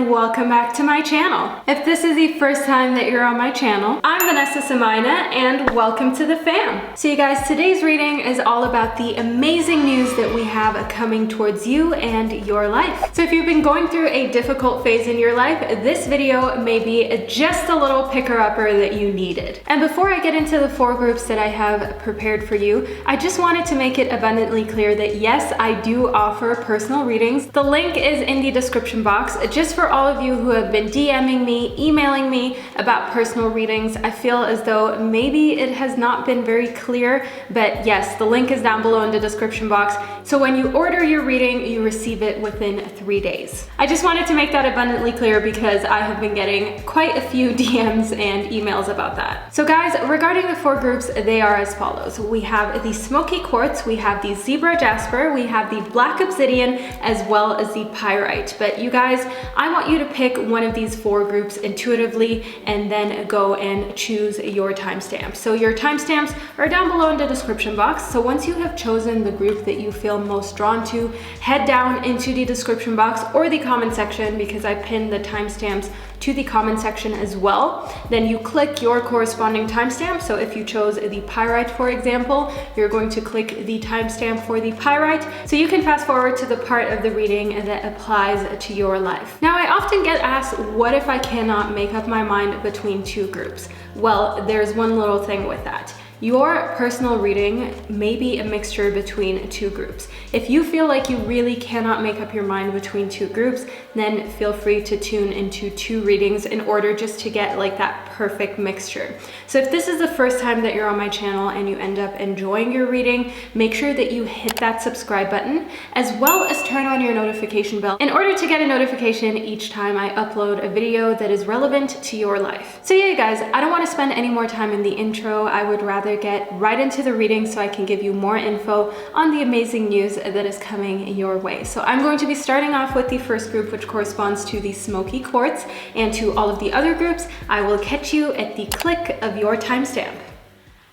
and welcome back to my channel. If this is the first time that you're on my channel, I'm Vanessa and I, and welcome to the fam. So you guys, today's reading is all about the amazing news that we have coming towards you and your life. So if you've been going through a difficult phase in your life, this video may be just a little picker-upper that you needed. And before I get into the 4 groups that I have prepared for you, I just wanted to make it abundantly clear that yes, I do offer personal readings. The link is in the description box. Just for all of you who have been DMing me, emailing me about personal readings, I feel as though maybe it has not been very clear, but yes, the link is down below in the description box. So when you order your reading, you receive it within 3 days. I just wanted to make that abundantly clear because I have been getting quite a few DMs and emails about that. So guys, regarding the 4 groups, they are as follows. We have the Smoky Quartz, we have the Zebra Jasper, we have the Black Obsidian, as well as the Pyrite. But you guys, I want you to pick one of these 4 groups intuitively and then go and choose your timestamp. So your timestamps are down below in the description box. So once you have chosen the group that you feel most drawn to, head down into the description box or the comment section, because I pinned the timestamps to the comment section as well. Then you click your corresponding timestamp. So if you chose the Pyrite, for example, you're going to click the timestamp for the Pyrite, so you can fast forward to the part of the reading that applies to your life. Now, I often get asked, what if I cannot make up my mind between 2 groups? Well, there's one little thing with that. Your personal reading may be a mixture between 2 groups. If you feel like you really cannot make up your mind between 2 groups, then feel free to tune into 2 readings in order just to get like that perfect mixture. So if this is the first time that you're on my channel and you end up enjoying your reading, make sure that you hit that subscribe button, as well as turn on your notification bell in order to get a notification each time I upload a video that is relevant to your life. So yeah, guys, I don't want to spend any more time in the intro. I would rather get right into the reading so I can give you more info on the amazing news that is coming your way. So I'm going to be starting off with the first group, which corresponds to the Smoky Quartz, and to all of the other groups, I will catch you at the click of your timestamp.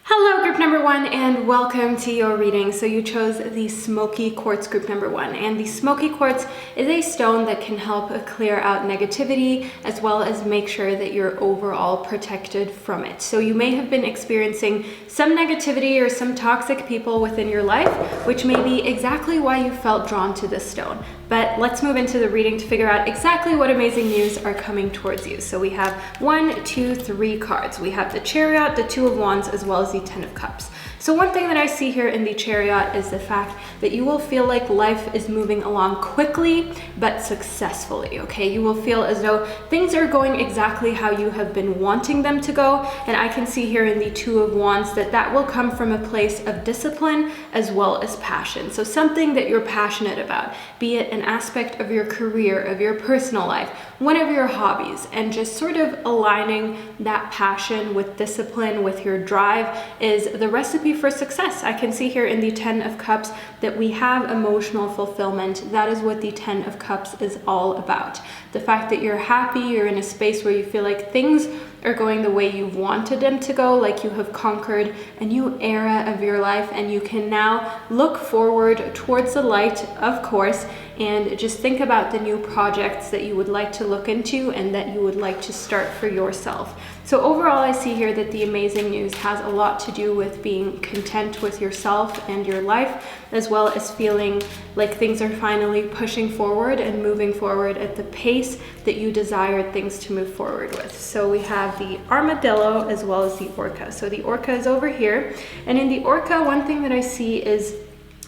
Hello, group number 1, and welcome to your reading. So you chose the Smoky Quartz group number 1, and the Smoky Quartz is a stone that can help clear out negativity, as well as make sure that you're overall protected from it. So you may have been experiencing some negativity or some toxic people within your life, which may be exactly why you felt drawn to this stone. But let's move into the reading to figure out exactly what amazing news are coming towards you. So we have 1, 2, 3 cards. We have the Chariot, the 2 of Wands, as well as the 10 of Cups. So one thing that I see here in the Chariot is the fact that you will feel like life is moving along quickly but successfully, okay? You will feel as though things are going exactly how you have been wanting them to go, and I can see here in the 2 of Wands that that will come from a place of discipline as well as passion. So something that you're passionate about, be it an aspect of your career, of your personal life, one of your hobbies, and just sort of aligning that passion with discipline, with your drive, is the recipe for success. I can see here in the 10 of Cups that we have emotional fulfillment. That is what the 10 of Cups is all about. The fact that you're happy, you're in a space where you feel like things are going the way you wanted them to go, like you have conquered a new era of your life, and you can now look forward towards the light, of course, and just think about the new projects that you would like to look into and that you would like to start for yourself. So overall, I see here that the amazing news has a lot to do with being content with yourself and your life, as well as feeling like things are finally pushing forward and moving forward at the pace that you desired things to move forward with. So we have the armadillo as well as the orca. So the orca is over here, and in the orca, one thing that I see is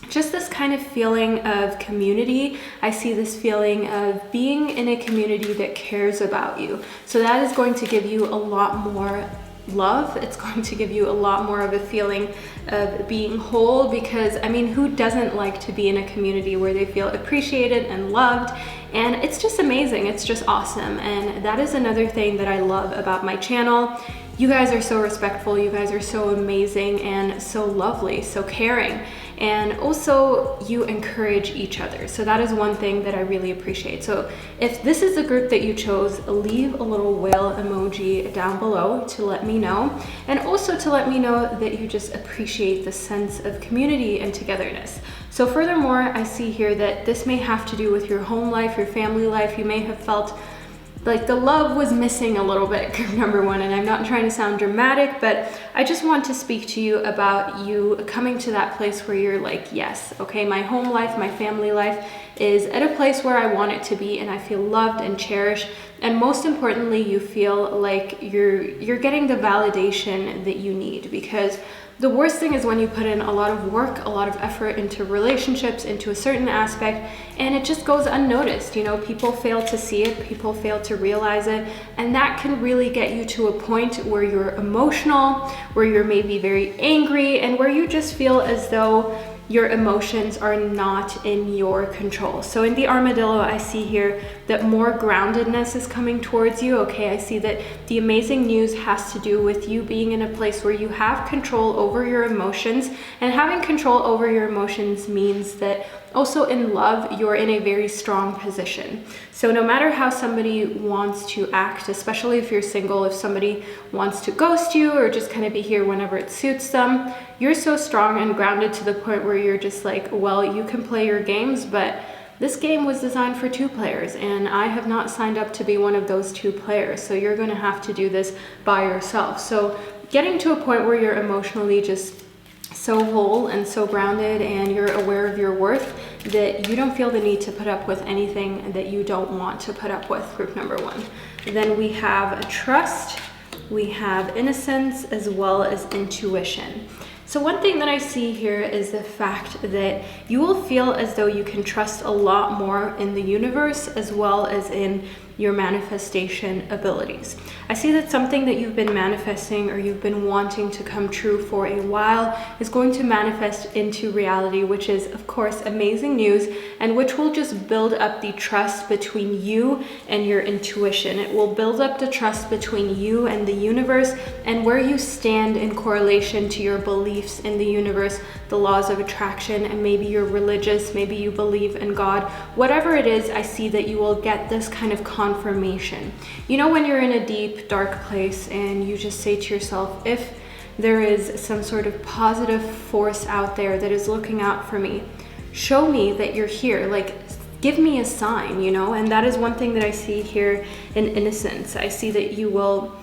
just this kind of feeling of community. I see this feeling of being in a community that cares about you. So that is going to give you a lot more love. It's going to give you a lot more of a feeling of being whole, because I mean, who doesn't like to be in a community where they feel appreciated and loved? And it's just amazing. It's just awesome. And that is another thing that I love about my channel. You guys are so respectful, you guys are so amazing and so lovely, so caring. And also you encourage each other. So that is one thing that I really appreciate. So if this is the group that you chose, leave a little whale emoji down below to let me know. And also to let me know that you just appreciate the sense of community and togetherness. So furthermore, I see here that this may have to do with your home life, your family life. You may have felt like the love was missing a little bit, group number one. And I'm not trying to sound dramatic, but I just want to speak to you about you coming to that place where you're like, yes, okay, my home life, my family life is at a place where I want it to be, and I feel loved and cherished. And most importantly, you feel like you're getting the validation that you need, because the worst thing is when you put in a lot of work, a lot of effort into relationships, into a certain aspect, and it just goes unnoticed. You know, people fail to see it, people fail to realize it, and that can really get you to a point where you're emotional, where you're maybe very angry, and where you just feel as though your emotions are not in your control. So in the armadillo, I see here that more groundedness is coming towards you. Okay, I see that the amazing news has to do with you being in a place where you have control over your emotions, and having control over your emotions means that also in love, you're in a very strong position. So no matter how somebody wants to act, especially if you're single, if somebody wants to ghost you or just kind of be here whenever it suits them, you're so strong and grounded to the point where you're just like, well, you can play your games, but this game was designed for 2 players, and I have not signed up to be one of those 2 players. So you're going to have to do this by yourself. So getting to a point where you're emotionally just so whole and so grounded, and you're aware of your worth, that you don't feel the need to put up with anything that you don't want to put up with, group number one. Then we have trust, we have innocence, as well as intuition. So one thing that I see here is the fact that you will feel as though you can trust a lot more in the universe, as well as in your manifestation abilities. I see that something that you've been manifesting or you've been wanting to come true for a while is going to manifest into reality, which is of course amazing news, and which will just build up the trust between you and your intuition. It will build up the trust between you and the universe, and where you stand in correlation to your beliefs in the universe, the laws of attraction, and maybe you're religious, maybe you believe in God. Whatever it is, I see that you will get this kind of confirmation. You know, when you're in a deep, dark place and you just say to yourself, if there is some sort of positive force out there that is looking out for me, show me that you're here, like give me a sign, you know? And that is one thing that I see here in innocence. I see that you will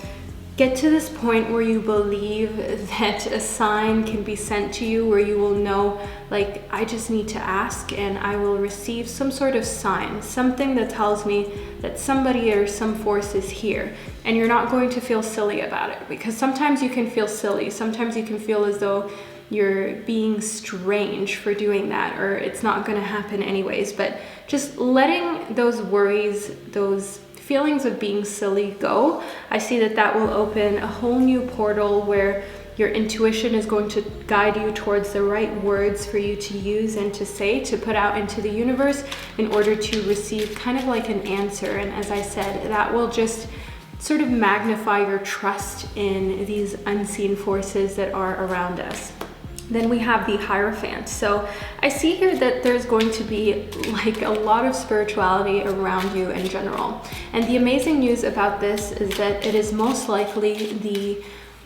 get to this point where you believe that a sign can be sent to you, where you will know, like, I just need to ask and I will receive some sort of sign, something that tells me that somebody or some force is here. And you're not going to feel silly about it, because sometimes you can feel silly. Sometimes you can feel as though you're being strange for doing that, or it's not going to happen anyways. But just letting those worries, those feelings of being silly go, I see that that will open a whole new portal where your intuition is going to guide you towards the right words for you to use and to say, to put out into the universe in order to receive kind of like an answer. And as I said, that will just sort of magnify your trust in these unseen forces that are around us. Then we have the Hierophant. So I see here that there's going to be like a lot of spirituality around you in general. And the amazing news about this is that it is most likely the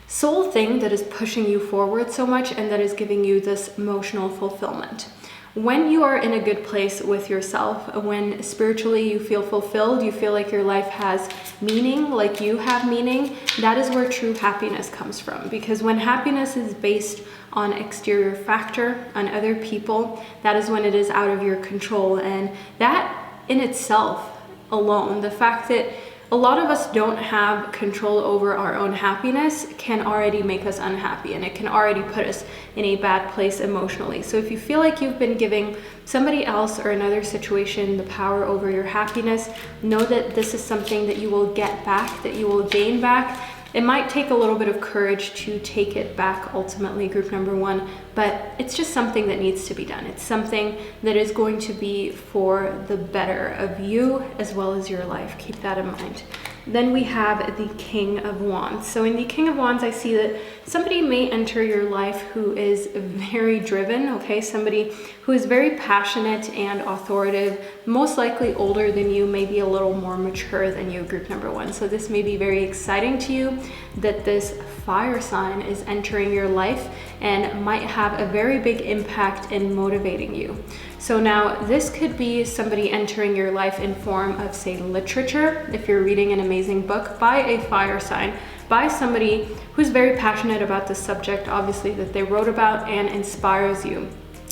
sole thing that is pushing you forward so much and that is giving you this emotional fulfillment. When you are in a good place with yourself, when spiritually you feel fulfilled, you feel like your life has meaning, like you have meaning, that is where true happiness comes from. Because when happiness is based on exterior factor, on other people, that is when it is out of your control. And that in itself alone, the fact that a lot of us don't have control over our own happiness, can already make us unhappy, and it can already put us in a bad place emotionally. So if you feel like you've been giving somebody else or another situation the power over your happiness, know that this is something that you will get back, that you will gain back. It might take a little bit of courage to take it back ultimately, group number one, but it's just something that needs to be done. It's something that is going to be for the better of you as well as your life. Keep that in mind. Then we have the King of Wands. So in the King of Wands, I see that somebody may enter your life who is very driven, okay? Somebody who is very passionate and authoritative, most likely older than you, maybe a little more mature than you, group number 1. So this may be very exciting to you that this fire sign is entering your life and might have a very big impact in motivating you. So now this could be somebody entering your life in form of, say, literature. If you're reading an amazing book by a fire sign, by somebody who's very passionate about the subject, obviously, that they wrote about and inspires you.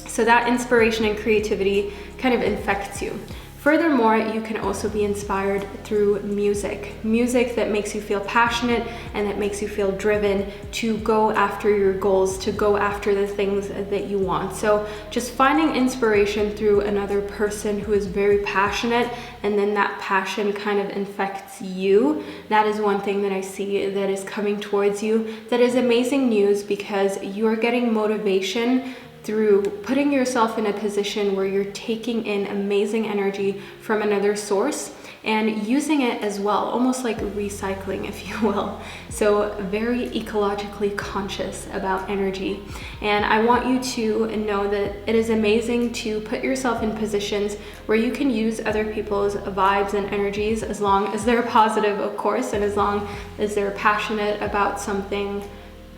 So that inspiration and creativity kind of infects you. Furthermore, you can also be inspired through music. Music that makes you feel passionate and that makes you feel driven to go after your goals, to go after the things that you want. So just finding inspiration through another person who is very passionate, and then that passion kind of infects you. That is one thing that I see that is coming towards you. That is amazing news, because you're getting motivation through putting yourself in a position where you're taking in amazing energy from another source and using it as well, almost like recycling, if you will. So very ecologically conscious about energy. And I want you to know that it is amazing to put yourself in positions where you can use other people's vibes and energies, as long as they're positive, of course, and as long as they're passionate about something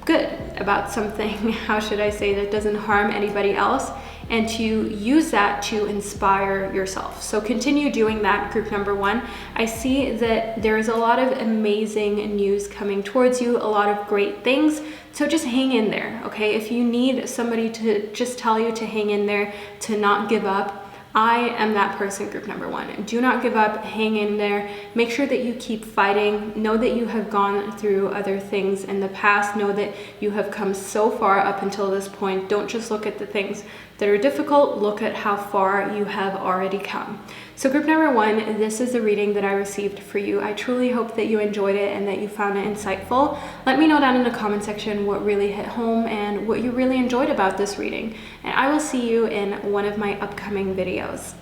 good, about something, how should I say, that doesn't harm anybody else, and to use that to inspire yourself. So continue doing that, group number 1. I see that there is a lot of amazing news coming towards you, a lot of great things. So just hang in there, okay? If you need somebody to just tell you to hang in there, to not give up, I am that person, group number 1. Do not give up, hang in there, make sure that you keep fighting. Know that you have gone through other things in the past. Know that you have come so far up until this point. Don't just look at the things that are difficult, look at how far you have already come. So group number 1, this is the reading that I received for you. I truly hope that you enjoyed it and that you found it insightful. Let me know down in the comment section what really hit home and what you really enjoyed about this reading. And I will see you in one of my upcoming videos.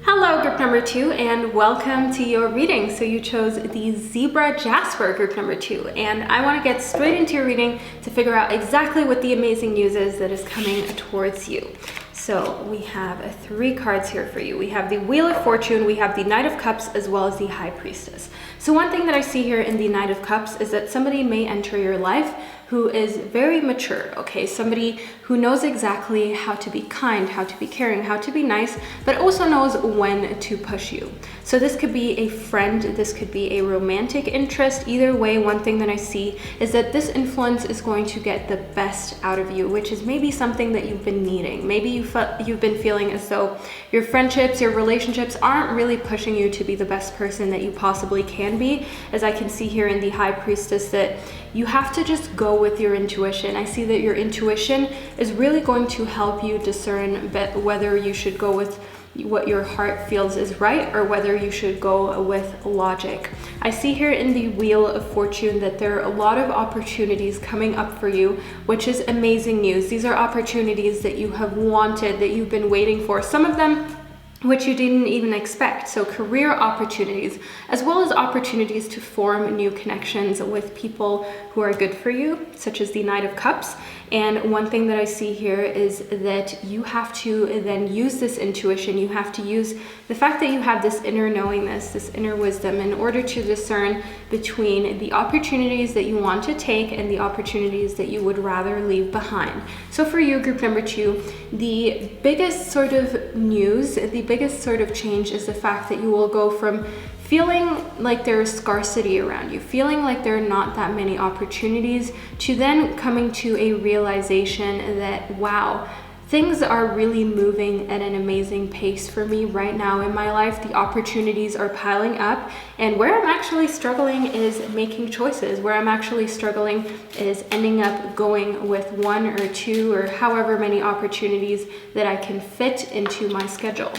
Hello, group number 2, and welcome to your reading. So you chose the Zebra Jasper, group number 2, and I want to get straight into your reading to figure out exactly what the amazing news is that is coming towards you. So we have 3 cards here for you. We have the Wheel of Fortune, we have the Knight of Cups, as well as the High Priestess. So one thing that I see here in the Knight of Cups is that somebody may enter your life who is very mature, okay? Somebody who knows exactly how to be kind, how to be caring, how to be nice, but also knows when to push you. So this could be a friend, this could be a romantic interest. Either way, one thing that I see is that this influence is going to get the best out of you, which is maybe something that you've been needing. Maybe you've been feeling as though your friendships, your relationships aren't really pushing you to be the best person that you possibly can be. As I can see here in the High Priestess, that you have to just go with your intuition. I see that your intuition is really going to help you discern whether you should go with what your heart feels is right or whether you should go with logic. I see here in the Wheel of Fortune that there are a lot of opportunities coming up for you, which is amazing news. These are opportunities that you have wanted, that you've been waiting for. Some of them which you didn't even expect. So career opportunities, as well as opportunities to form new connections with people who are good for you, such as the Knight of Cups. And one thing that I see here is that you have to then use this intuition. You have to use the fact that you have this inner knowingness, this inner wisdom, in order to discern between the opportunities that you want to take and the opportunities that you would rather leave behind. So for you, group number 2, the biggest sort of news, the biggest sort of change is the fact that you will go from feeling like there is scarcity around you, feeling like there are not that many opportunities, to then coming to a realization that, wow, things are really moving at an amazing pace for me right now in my life. The opportunities are piling up, and where I'm actually struggling is making choices. Where I'm actually struggling is ending up going with 1 or 2 or however many opportunities that I can fit into my schedule.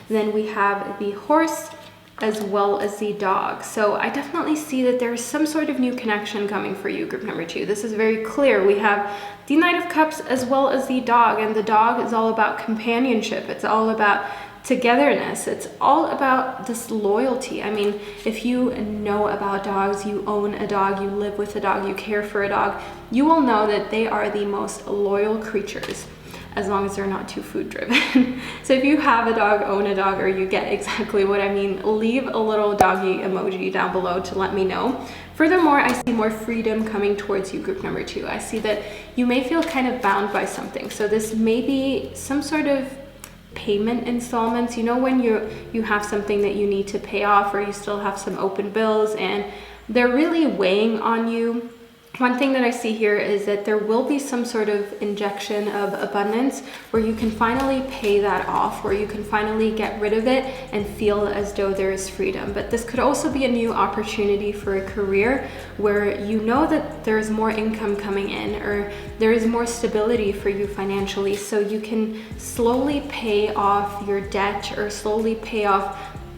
Then we have the Horse as well as the dog. So I definitely see that there's some sort of new connection coming for you, group number 2. This is very clear. We have the Knight of Cups as well as the dog, and the dog is all about companionship. It's all about togetherness. It's all about this loyalty. I mean, if you know about dogs, you own a dog, you live with a dog, you care for a dog, you will know that they are the most loyal creatures, as long as they're not too food driven. So if you have a dog, own a dog, or you get exactly what I mean, leave a little doggy emoji down below to let me know. Furthermore, I see more freedom coming towards you, group number 2. I see that you may feel kind of bound by something. So this may be some sort of payment installments. You know, when you have something that you need to pay off, or you still have some open bills and they're really weighing on you. One thing that I see here is that there will be some sort of injection of abundance where you can finally pay that off, where you can finally get rid of it and feel as though there is freedom. But this could also be a new opportunity for a career where you know that there's more income coming in, or there is more stability for you financially, so you can slowly pay off your debt, or slowly pay off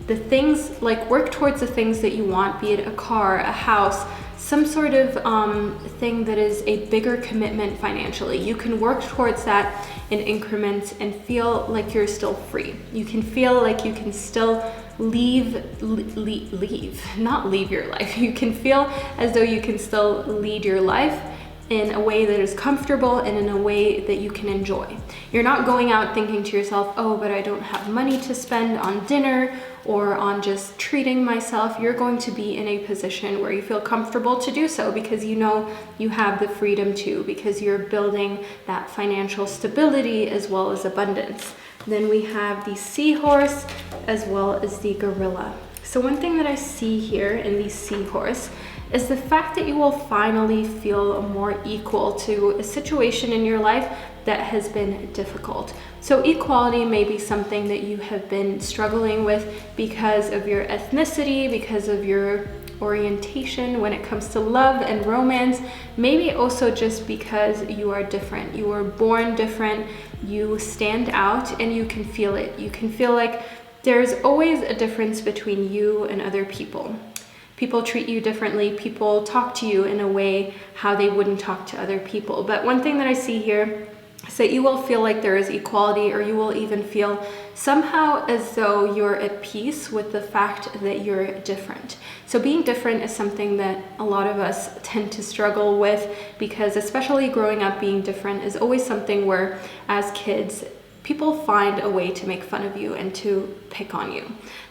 the things, like work towards the things that you want, be it a car, a house, some sort of thing that is a bigger commitment financially. You can work towards that in increments and feel like you're still free. You can feel like you can still not leave your life. You can feel as though you can still lead your life in a way that is comfortable and in a way that you can enjoy. You're not going out thinking to yourself, oh, but I don't have money to spend on dinner or on just treating myself. You're going to be in a position where you feel comfortable to do so, because you know you have the freedom to, because you're building that financial stability as well as abundance. Then we have the seahorse as well as the gorilla. So one thing that I see here in the seahorse is the fact that you will finally feel more equal to a situation in your life that has been difficult. So equality may be something that you have been struggling with because of your ethnicity, because of your orientation when it comes to love and romance, maybe also just because you are different. You were born different, you stand out, and you can feel it. You can feel like there's always a difference between you and other people. People treat you differently. People talk to you in a way how they wouldn't talk to other people. But one thing that I see here is that you will feel like there is equality, or you will even feel somehow as though you're at peace with the fact that you're different. So being different is something that a lot of us tend to struggle with, because especially growing up, being different is always something where as kids, people find a way to make fun of you and to pick on you.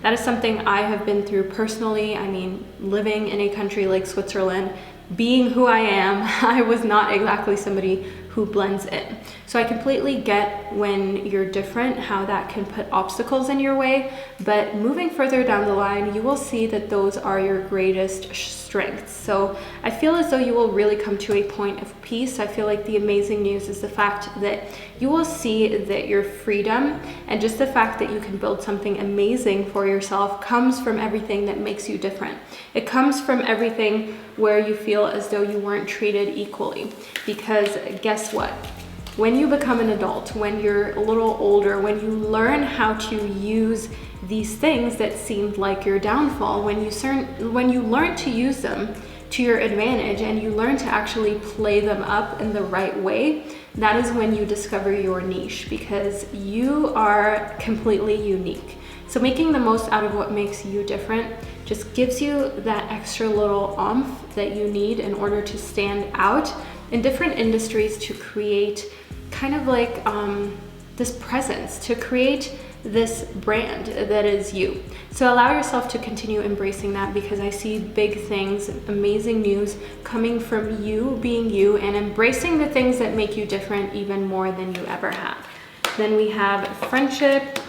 That is something I have been through personally. I mean, living in a country like Switzerland, being who I am, I was not exactly somebody who blends in. So I completely get when you're different, how that can put obstacles in your way, but moving further down the line, you will see that those are your greatest strengths. So I feel as though you will really come to a point of peace. I feel like the amazing news is the fact that you will see that your freedom and just the fact that you can build something amazing for yourself comes from everything that makes you different. It comes from everything where you feel as though you weren't treated equally. Because guess what? When you become an adult, when you're a little older, when you learn how to use these things that seemed like your downfall, when you learn to use them to your advantage and you learn to actually play them up in the right way, that is when you discover your niche, because you are completely unique. So making the most out of what makes you different just gives you that extra little oomph that you need in order to stand out in different industries, to create kind of like this presence, to create this brand that is you. So allow yourself to continue embracing that, because I see big things, amazing news coming from you being you and embracing the things that make you different even more than you ever have. Then we have friendship,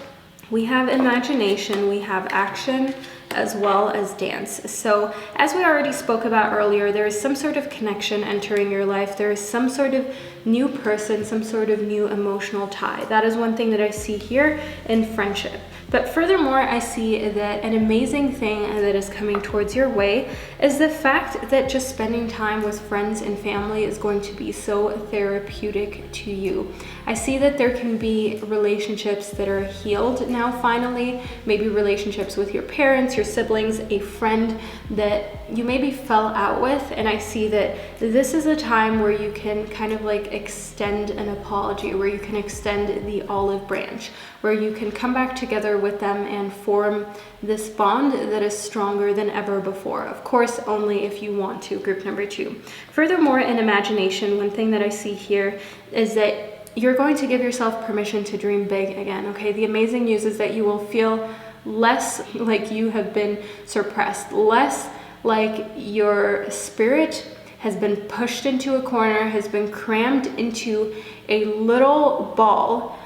we have imagination, we have action, as well as dance. So as we already spoke about earlier, there is some sort of connection entering your life. There is some sort of new person, some sort of new emotional tie. That is one thing that I see here in friendship. But furthermore, I see that an amazing thing that is coming towards your way is the fact that just spending time with friends and family is going to be so therapeutic to you. I see that there can be relationships that are healed now finally, maybe relationships with your parents, your siblings, a friend that you maybe fell out with, and I see that this is a time where you can kind of like extend an apology, where you can extend the olive branch, where you can come back together with them and form this bond that is stronger than ever before. Of course, only if you want to, group number 2. Furthermore, in imagination, one thing that I see here is that you're going to give yourself permission to dream big again, okay? The amazing news is that you will feel less like you have been suppressed, less like your spirit has been pushed into a corner, has been crammed into a little ball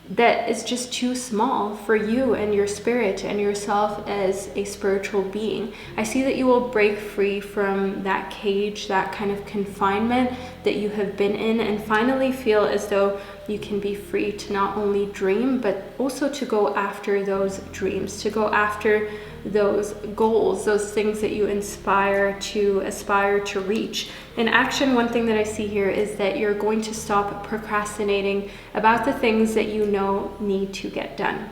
that is just too small for you and your spirit and yourself as a spiritual being. I see that you will break free from that cage, that kind of confinement that you have been in, and finally feel as though you can be free to not only dream, but also to go after those dreams, to go after those goals, those things that you aspire to reach. In action, one thing that I see here is that you're going to stop procrastinating about the things that you know need to get done.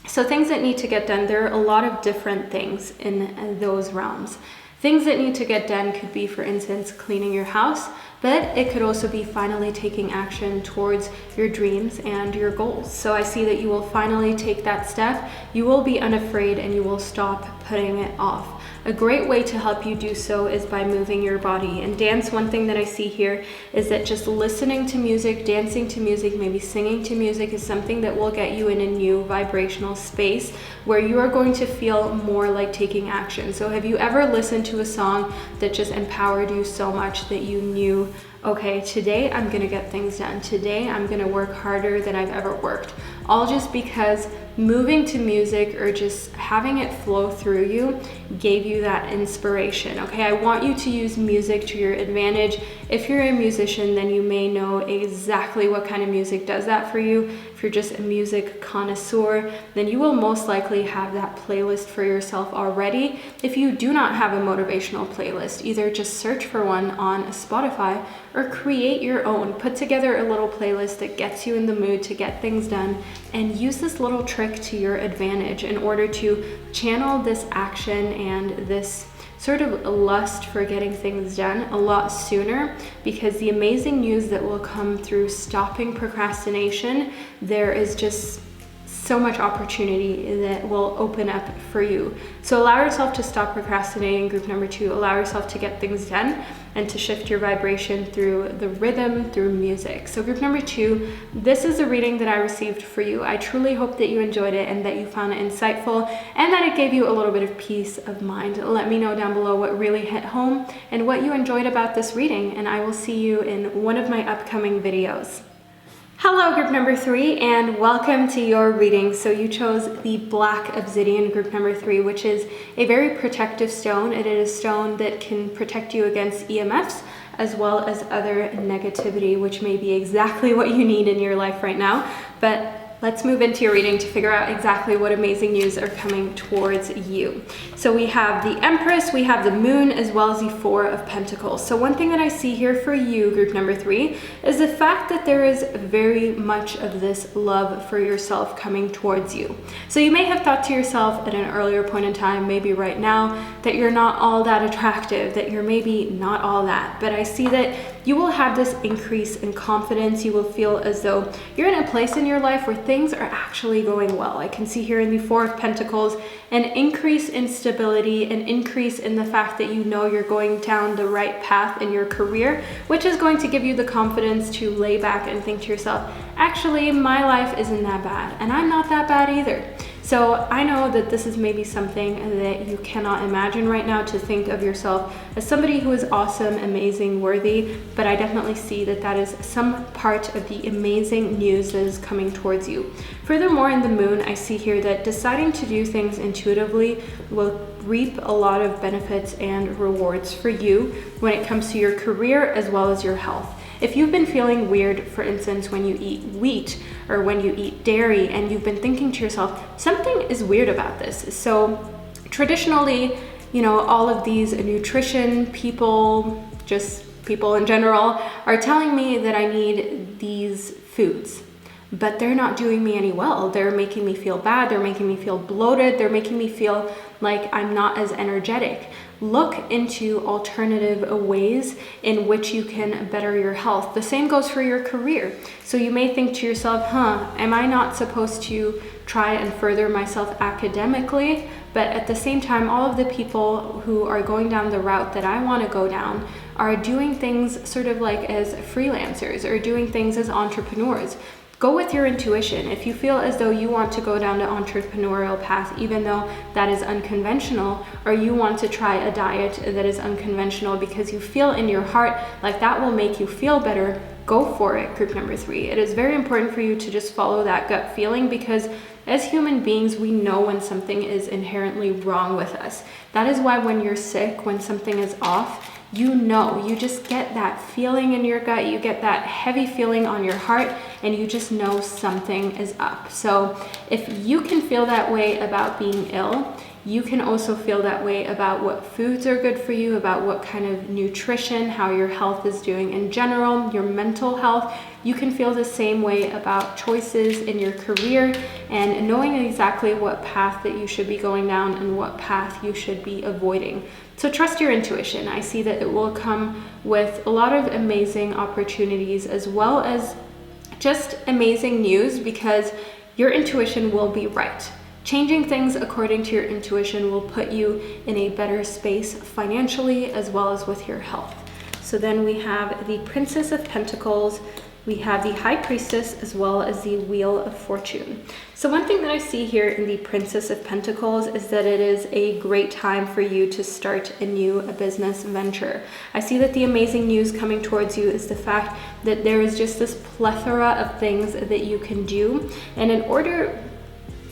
So things that need to get done, there are a lot of different things in those realms. Things that need to get done could be, for instance, cleaning your house, but it could also be finally taking action towards your dreams and your goals. So I see that you will finally take that step. You will be unafraid and you will stop putting it off. A great way to help you do so is by moving your body. And dance, one thing that I see here is that just listening to music, dancing to music, maybe singing to music is something that will get you in a new vibrational space where you are going to feel more like taking action. So have you ever listened to a song that just empowered you so much that you knew, okay, today I'm gonna get things done. Today I'm gonna work harder than I've ever worked. All just because moving to music or just having it flow through you gave you that inspiration. Okay, I want you to use music to your advantage. If you're a musician, then you may know exactly what kind of music does that for you. If you're just a music connoisseur, then you will most likely have that playlist for yourself already. If you do not have a motivational playlist, either just search for one on Spotify or create your own. Put together a little playlist that gets you in the mood to get things done, and use this little trick to your advantage in order to channel this action and this sort of lust for getting things done a lot sooner, because the amazing news that will come through stopping procrastination, there is just so much opportunity that will open up for you. So allow yourself to stop procrastinating, group number 2. Allow yourself to get things done and to shift your vibration through the rhythm, through music. So group number 2, this is a reading that I received for you. I truly hope that you enjoyed it and that you found it insightful and that it gave you a little bit of peace of mind. Let me know down below what really hit home and what you enjoyed about this reading, and I will see you in one of my upcoming videos. Hello, group number 3, and welcome to your reading. So you chose the Black Obsidian, group number 3, which is a very protective stone. It is a stone that can protect you against EMFs as well as other negativity, which may be exactly what you need in your life right now. But let's move into your reading to figure out exactly what amazing news are coming towards you. So we have the Empress, we have the Moon, as well as the Four of Pentacles. So one thing that I see here for you, group number 3, is the fact that there is very much of this love for yourself coming towards you. So you may have thought to yourself at an earlier point in time, maybe right now, that you're not all that attractive, that you're maybe not all that. But I see that you will have this increase in confidence. You will feel as though you're in a place in your life where things are actually going well. I can see here in the Four of Pentacles an increase in stability, an increase in the fact that you know you're going down the right path in your career, which is going to give you the confidence to lay back and think to yourself, actually, my life isn't that bad, and I'm not that bad either. So I know that this is maybe something that you cannot imagine right now, to think of yourself as somebody who is awesome, amazing, worthy, but I definitely see that that is some part of the amazing news that is coming towards you. Furthermore, in the Moon, I see here that deciding to do things intuitively will reap a lot of benefits and rewards for you when it comes to your career as well as your health. If you've been feeling weird, for instance, when you eat wheat or when you eat dairy, and you've been thinking to yourself, something is weird about this. So traditionally, you know, all of these nutrition people, just people in general, are telling me that I need these foods. but they're not doing me any well. They're making me feel bad. They're making me feel bloated. They're making me feel like I'm not as energetic. Look into alternative ways in which you can better your health. The same goes for your career. So you may think to yourself, am I not supposed to try and further myself academically? But at the same time, all of the people who are going down the route that I want to go down are doing things sort of like as freelancers or doing things as entrepreneurs. Go with your intuition. If you feel as though you want to go down the entrepreneurial path, even though that is unconventional, or you want to try a diet that is unconventional because you feel in your heart like that will make you feel better, go for it. Group number 3. It is very important for you to just follow that gut feeling, because as human beings, we know when something is inherently wrong with us. That is why when you're sick, when something is off, you just get that feeling in your gut, you get that heavy feeling on your heart, and you just know something is up. So if you can feel that way about being ill, you can also feel that way about what foods are good for you, about what kind of nutrition, how your health is doing in general, your mental health. You can feel the same way about choices in your career and knowing exactly what path that you should be going down and what path you should be avoiding. So trust your intuition. I see that it will come with a lot of amazing opportunities as well as just amazing news, because your intuition will be right. Changing things according to your intuition will put you in a better space financially as well as with your health. So then we have the Princess of Pentacles, we have the High Priestess, as well as the Wheel of Fortune. So one thing that I see here in the Princess of Pentacles is that it is a great time for you to start a new business venture. I see that the amazing news coming towards you is the fact that there is just this plethora of things that you can do. And in order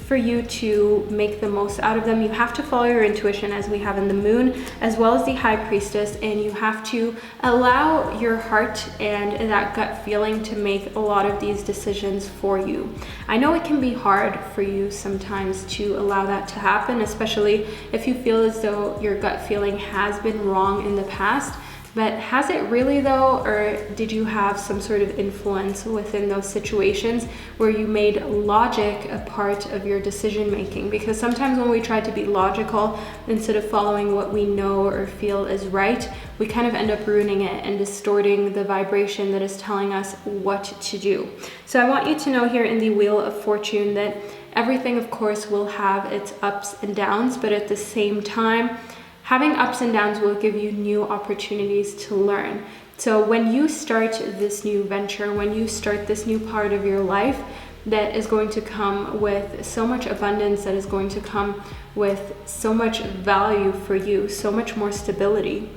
for you to make the most out of them, you have to follow your intuition, as we have in the Moon, as well as the High Priestess, and you have to allow your heart and that gut feeling to make a lot of these decisions for you. I know it can be hard for you sometimes to allow that to happen, especially if you feel as though your gut feeling has been wrong in the past. But has it really though, or did you have some sort of influence within those situations where you made logic a part of your decision making? Because sometimes when we try to be logical instead of following what we know or feel is right, we kind of end up ruining it and distorting the vibration that is telling us what to do. So I want you to know here in the Wheel of Fortune that everything, of course, will have its ups and downs, but at the same time, having ups and downs will give you new opportunities to learn. So when you start this new venture, when you start this new part of your life that is going to come with so much abundance, that is going to come with so much value for you, so much more stability,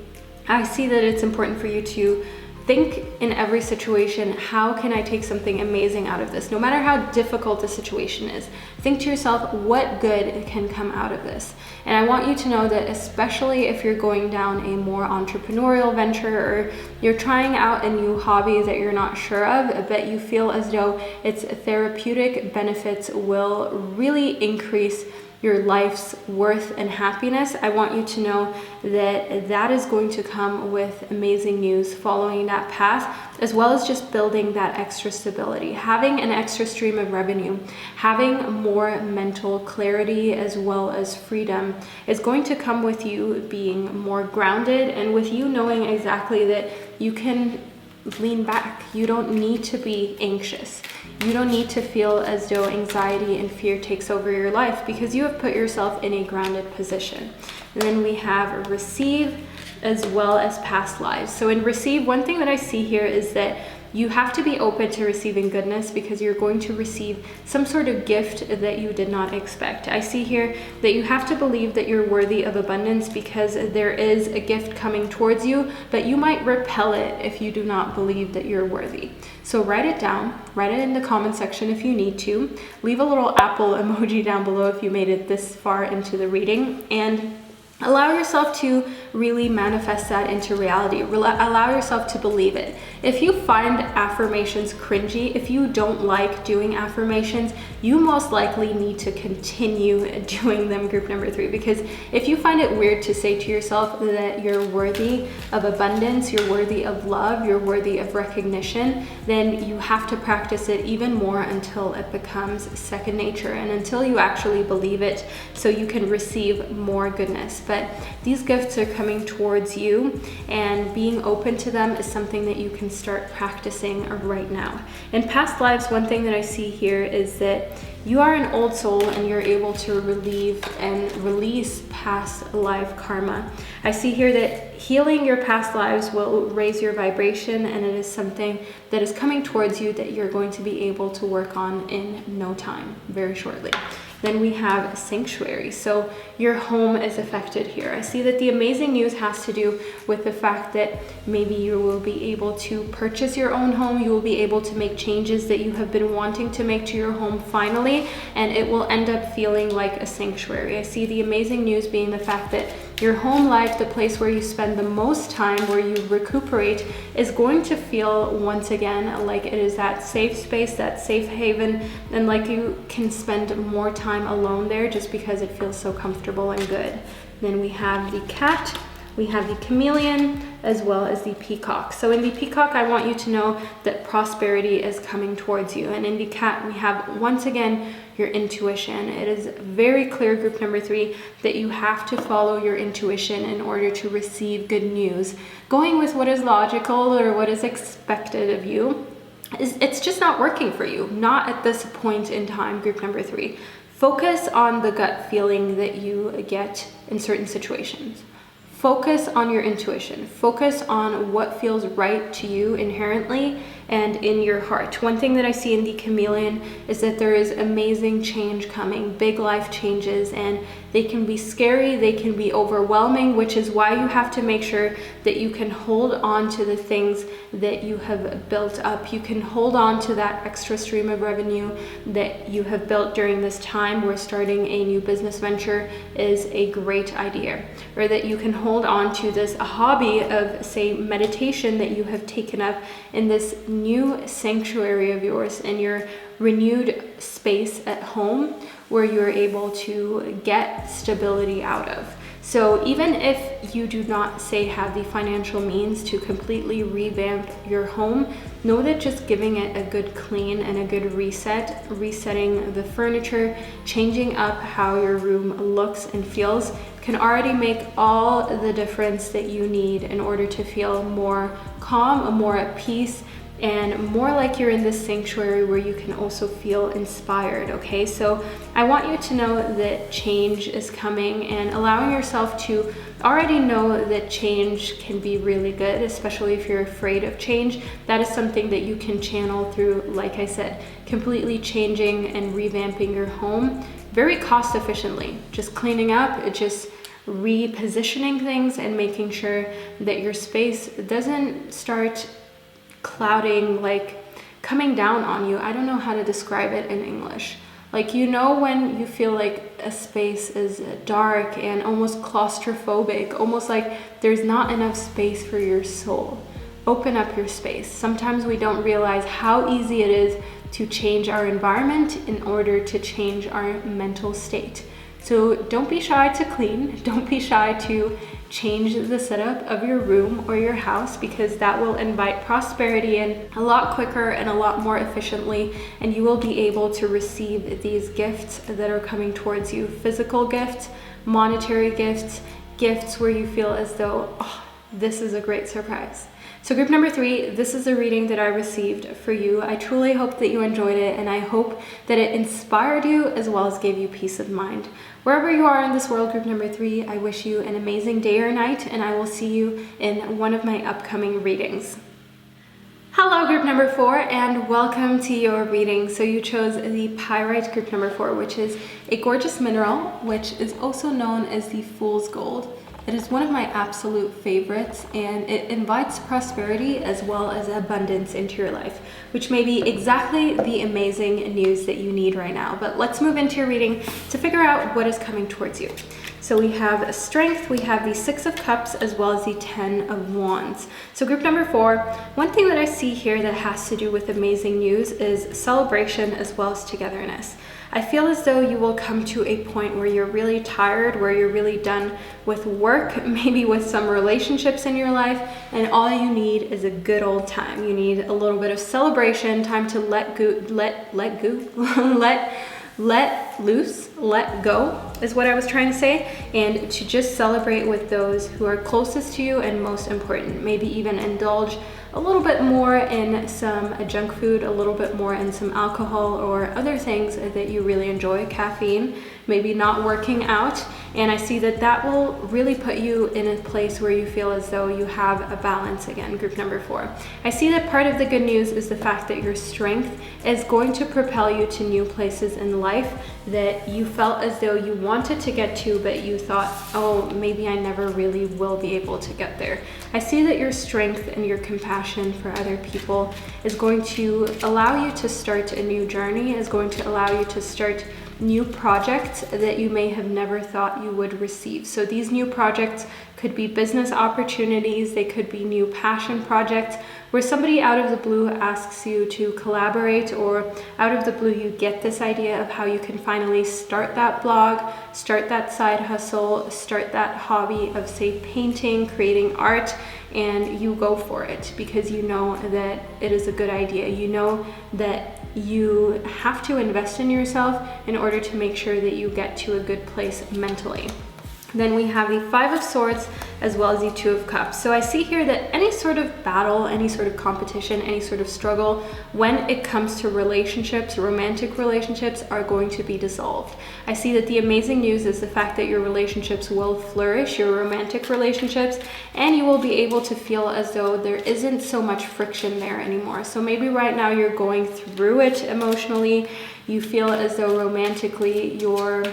I see that it's important for you to think in every situation, how can I take something amazing out of this? No matter how difficult the situation is, think to yourself, what good can come out of this? And I want you to know that especially if you're going down a more entrepreneurial venture, or you're trying out a new hobby that you're not sure of, but you feel as though its therapeutic benefits will really increase your life's worth and happiness, I want you to know that that is going to come with amazing news following that path, as well as just building that extra stability, having an extra stream of revenue, having more mental clarity as well as freedom is going to come with you being more grounded and with you knowing exactly that you can lean back. You don't need to be anxious. You don't need to feel as though anxiety and fear takes over your life, because you have put yourself in a grounded position. And then we have Receive as well as Past Lives. So in Receive, one thing that I see here is that you have to be open to receiving goodness, because you're going to receive some sort of gift that you did not expect. I see here that you have to believe that you're worthy of abundance, because there is a gift coming towards you, but you might repel it if you do not believe that you're worthy. So write it down, write it in the comment section if you need to. Leave a little apple emoji down below if you made it this far into the reading, and allow yourself to really manifest that into reality. Allow yourself to believe it. If you find affirmations cringy, if you don't like doing affirmations, you most likely need to continue doing them, group number 3, because if you find it weird to say to yourself that you're worthy of abundance, you're worthy of love, you're worthy of recognition, then you have to practice it even more until it becomes second nature and until you actually believe it so you can receive more goodness. But these gifts are coming towards you, and being open to them is something that you can start practicing right now. In past lives, one thing that I see here is that you are an old soul and you're able to relieve and release past life karma. I see here that healing your past lives will raise your vibration, and it is something that is coming towards you that you're going to be able to work on in no time, very shortly. Then we have sanctuary. So your home is affected here. I see that the amazing news has to do with the fact that maybe you will be able to purchase your own home. You will be able to make changes that you have been wanting to make to your home finally, and it will end up feeling like a sanctuary. I see the amazing news being the fact that your home life, the place where you spend the most time, where you recuperate, is going to feel once again like it is that safe space, that safe haven, and like you can spend more time alone there just because it feels so comfortable and good. Then we have the cat, we have the chameleon, as well as the peacock. So in the peacock, I want you to know that prosperity is coming towards you. And in the cat, we have, once again, your intuition. It is very clear, group number 3, that you have to follow your intuition in order to receive good news. Going with what is logical or what is expected of you, it's just not working for you. Not at this point in time, group number 3. Focus on the gut feeling that you get in certain situations. Focus on your intuition. Focus on what feels right to you inherently and in your heart. One thing that I see in the chameleon is that there is amazing change coming, big life changes, and they can be scary, they can be overwhelming, which is why you have to make sure that you can hold on to the things that you have built up. You can hold on to that extra stream of revenue that you have built during this time where starting a new business venture is a great idea, or that you can hold on to this hobby of, say, meditation that you have taken up in this new sanctuary of yours, in your renewed space at home where you're able to get stability out of. So even if you do not, say, have the financial means to completely revamp your home, know that just giving it a good clean and a good reset, resetting the furniture, changing up how your room looks and feels, can already make all the difference that you need in order to feel more calm, more at peace, and more like you're in this sanctuary where you can also feel inspired, okay? So I want you to know that change is coming, and allowing yourself to already know that change can be really good, especially if you're afraid of change. That is something that you can channel through, like I said, completely changing and revamping your home very cost efficiently. Just cleaning up, just repositioning things and making sure that your space doesn't start clouding, like coming down on you. I don't know how to describe it in English. Like, you know, when you feel like a space is dark and almost claustrophobic, almost like there's not enough space for your soul. Open up your space. Sometimes we don't realize how easy it is to change our environment in order to change our mental state. So don't be shy to clean. Don't be shy to change the setup of your room or your house, because that will invite prosperity in a lot quicker and a lot more efficiently, and you will be able to receive these gifts that are coming towards you. Physical gifts, monetary gifts, gifts where you feel as though, oh, this is a great surprise. So group number 3, this is a reading that I received for you. I truly hope that you enjoyed it, and I hope that it inspired you as well as gave you peace of mind. Wherever you are in this world, group number 3, I wish you an amazing day or night, and I will see you in one of my upcoming readings. Hello, group number 4, and welcome to your reading. So you chose the Pyrite, group number 4, which is a gorgeous mineral, which is also known as the Fool's Gold. It is one of my absolute favorites, and it invites prosperity as well as abundance into your life, which may be exactly the amazing news that you need right now. But let's move into your reading to figure out what is coming towards you. So we have Strength, we have the 6 of Cups, as well as the 10 of Wands. So group number 4, one thing that I see here that has to do with amazing news is celebration as well as togetherness. I feel as though you will come to a point where you're really tired, where you're really done with work, maybe with some relationships in your life, and all you need is a good old time. You need a little bit of celebration, time to let go is what I was trying to say, and to just celebrate with those who are closest to you and most important. Maybe even indulge a little bit more in some junk food, a little bit more in some alcohol or other things that you really enjoy, caffeine, maybe not working out. And I see that that will really put you in a place where you feel as though you have a balance again, group number 4. I see that part of the good news is the fact that your strength is going to propel you to new places in life that you felt as though you wanted to get to, but you thought, oh, maybe I never really will be able to get there. I see that your strength and your compassion for other people is going to allow you to start a new journey, is going to allow you to start new projects that you may have never thought you would receive. So these new projects could be business opportunities, they could be new passion projects where somebody out of the blue asks you to collaborate, or out of the blue you get this idea of how you can finally start that blog, start that side hustle, start that hobby of, say, painting, creating art, and you go for it because you know that it is a good idea. You know that you have to invest in yourself in order to make sure that you get to a good place mentally. Then we have the 5 of Swords as well as the 2 of Cups. So I see here that any sort of battle, any sort of competition, any sort of struggle, when it comes to relationships, romantic relationships, are going to be dissolved. I see that the amazing news is the fact that your relationships will flourish, your romantic relationships, and you will be able to feel as though there isn't so much friction there anymore. So maybe right now you're going through it emotionally, you feel as though romantically you're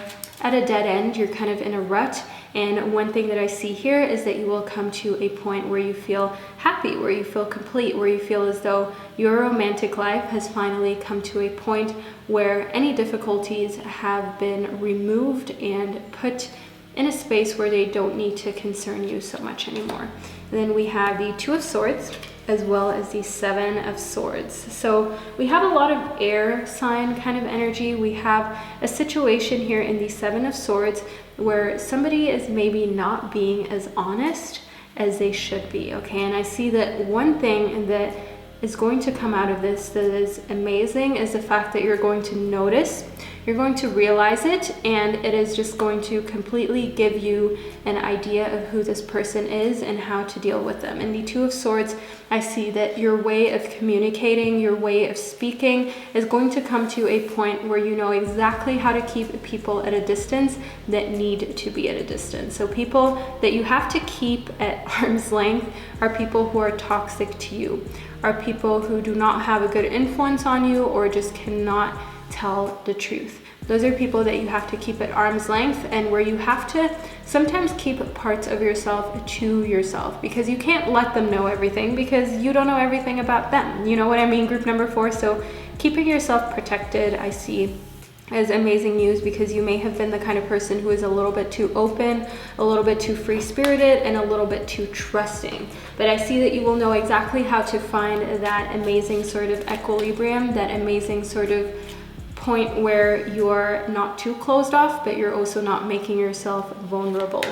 at a dead end, you're kind of in a rut. And one thing that I see here is that you will come to a point where you feel happy, where you feel complete, where you feel as though your romantic life has finally come to a point where any difficulties have been removed and put in a space where they don't need to concern you so much anymore. And then we have the 2 of Swords as well as the 7 of Swords. So we have a lot of air sign kind of energy. We have a situation here in the 7 of Swords where somebody is maybe not being as honest as they should be, okay? And I see that one thing that is going to come out of this that is amazing is the fact that you're going to notice, you're going to realize it, and it is just going to completely give you an idea of who this person is and how to deal with them. In the 2 of Swords, I see that your way of communicating, your way of speaking is going to come to a point where you know exactly how to keep people at a distance that need to be at a distance. So people that you have to keep at arm's length are people who are toxic to you, are people who do not have a good influence on you or just cannot tell the truth. Those are people that you have to keep at arm's length, and where you have to sometimes keep parts of yourself to yourself because you can't let them know everything because you don't know everything about them. You know what I mean, group number 4? So keeping yourself protected, I see as amazing news, because you may have been the kind of person who is a little bit too open, a little bit too free-spirited, and a little bit too trusting. But I see that you will know exactly how to find that amazing sort of equilibrium, that amazing sort of point where you're not too closed off, but you're also not making yourself vulnerable.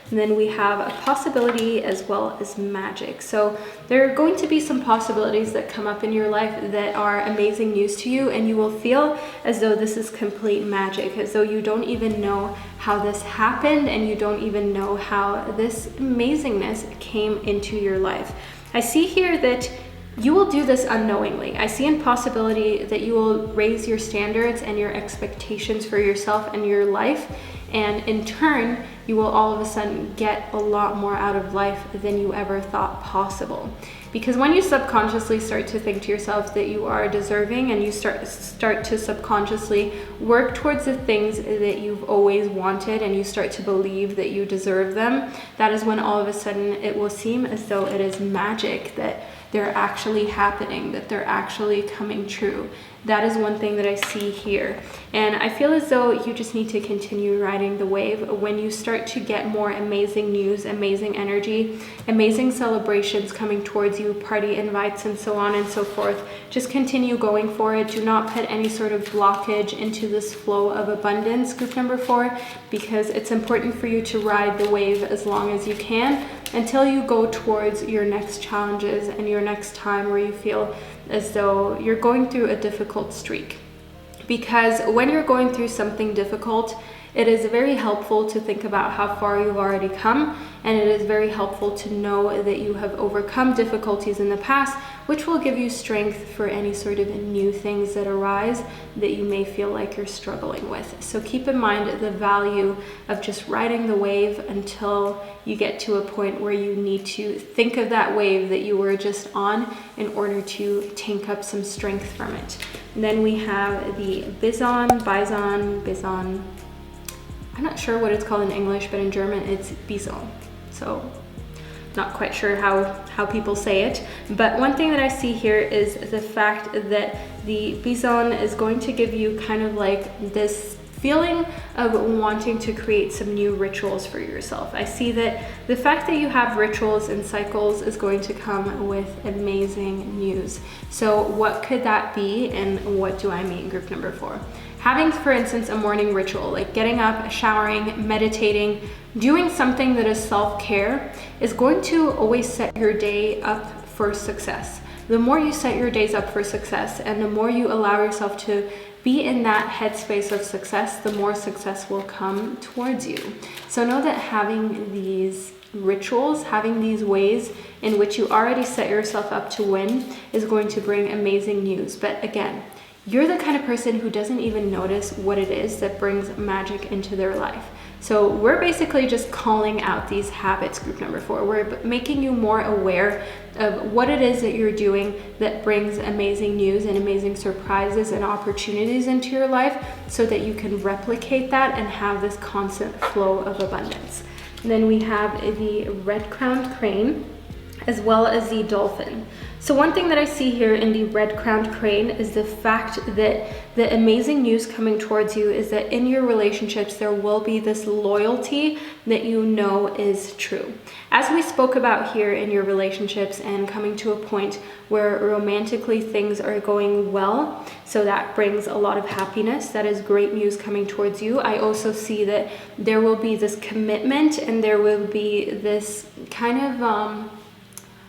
And then we have a possibility as well as magic. So there are going to be some possibilities that come up in your life that are amazing news to you, and you will feel as though this is complete magic, as though you don't even know how this happened and you don't even know how this amazingness came into your life. I see here that you will do this unknowingly. I see in possibility that you will raise your standards and your expectations for yourself and your life, and in turn, you will all of a sudden get a lot more out of life than you ever thought possible. Because when you subconsciously start to think to yourself that you are deserving, and you start to subconsciously work towards the things that you've always wanted, and you start to believe that you deserve them, that is when all of a sudden it will seem as though it is magic, that they're actually happening, that they're actually coming true. That is one thing that I see here. And I feel as though you just need to continue riding the wave. When you start to get more amazing news, amazing energy, amazing celebrations coming towards you, party invites and so on and so forth, just continue going for it. Do not put any sort of blockage into this flow of abundance, group number 4, because it's important for you to ride the wave as long as you can until you go towards your next challenges and your next time where you feel as though you're going through a difficult streak. Because when you're going through something difficult, it is very helpful to think about how far you've already come, and it is very helpful to know that you have overcome difficulties in the past, which will give you strength for any sort of new things that arise that you may feel like you're struggling with. So keep in mind the value of just riding the wave until you get to a point where you need to think of that wave that you were just on in order to tank up some strength from it. And then we have the Bison. I'm not sure what it's called in English, but in German it's Bison. So not quite sure how people say it. But one thing that I see here is the fact that the Bison is going to give you kind of like this feeling of wanting to create some new rituals for yourself. I see that the fact that you have rituals and cycles is going to come with amazing news. So what could that be, and what do I mean, group number 4? Having, for instance, a morning ritual, like getting up, showering, meditating, doing something that is self-care, is going to always set your day up for success. The more you set your days up for success and the more you allow yourself to be in that headspace of success, the more success will come towards you. So know that having these rituals, having these ways in which you already set yourself up to win is going to bring amazing news. But again, you're the kind of person who doesn't even notice what it is that brings magic into their life. So we're basically just calling out these habits, group number 4. We're making you more aware of what it is that you're doing that brings amazing news and amazing surprises and opportunities into your life, so that you can replicate that and have this constant flow of abundance. And then we have the red-crowned crane as well as the dolphin. So one thing that I see here in the red-crowned crane is the fact that the amazing news coming towards you is that in your relationships there will be this loyalty that you know is true. As we spoke about here in your relationships and coming to a point where romantically things are going well, so that brings a lot of happiness. That is great news coming towards you. I also see that there will be this commitment and there will be this kind of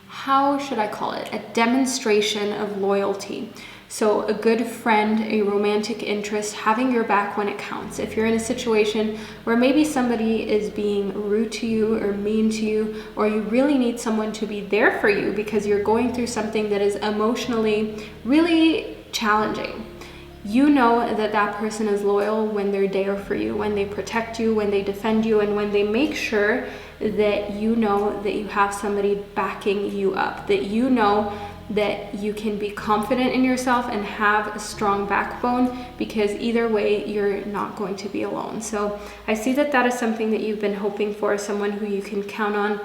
how should I call it? A demonstration of loyalty. So a good friend, a romantic interest, having your back when it counts. If you're in a situation where maybe somebody is being rude to you or mean to you, or you really need someone to be there for you because you're going through something that is emotionally really challenging, you know that that person is loyal when they're there for you, when they protect you, when they defend you, and when they make sure that you know that you have somebody backing you up, that you know that you can be confident in yourself and have a strong backbone, because either way you're not going to be alone. So I see that that is something that you've been hoping for, someone who you can count on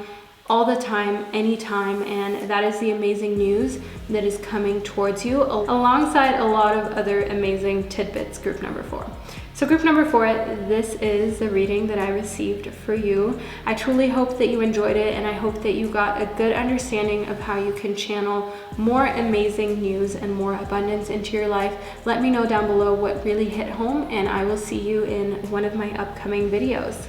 all the time, anytime, and that is the amazing news that is coming towards you alongside a lot of other amazing tidbits, group number 4. So group number 4, this is the reading that I received for you. I truly hope that you enjoyed it, and I hope that you got a good understanding of how you can channel more amazing news and more abundance into your life. Let me know down below what really hit home, and I will see you in one of my upcoming videos.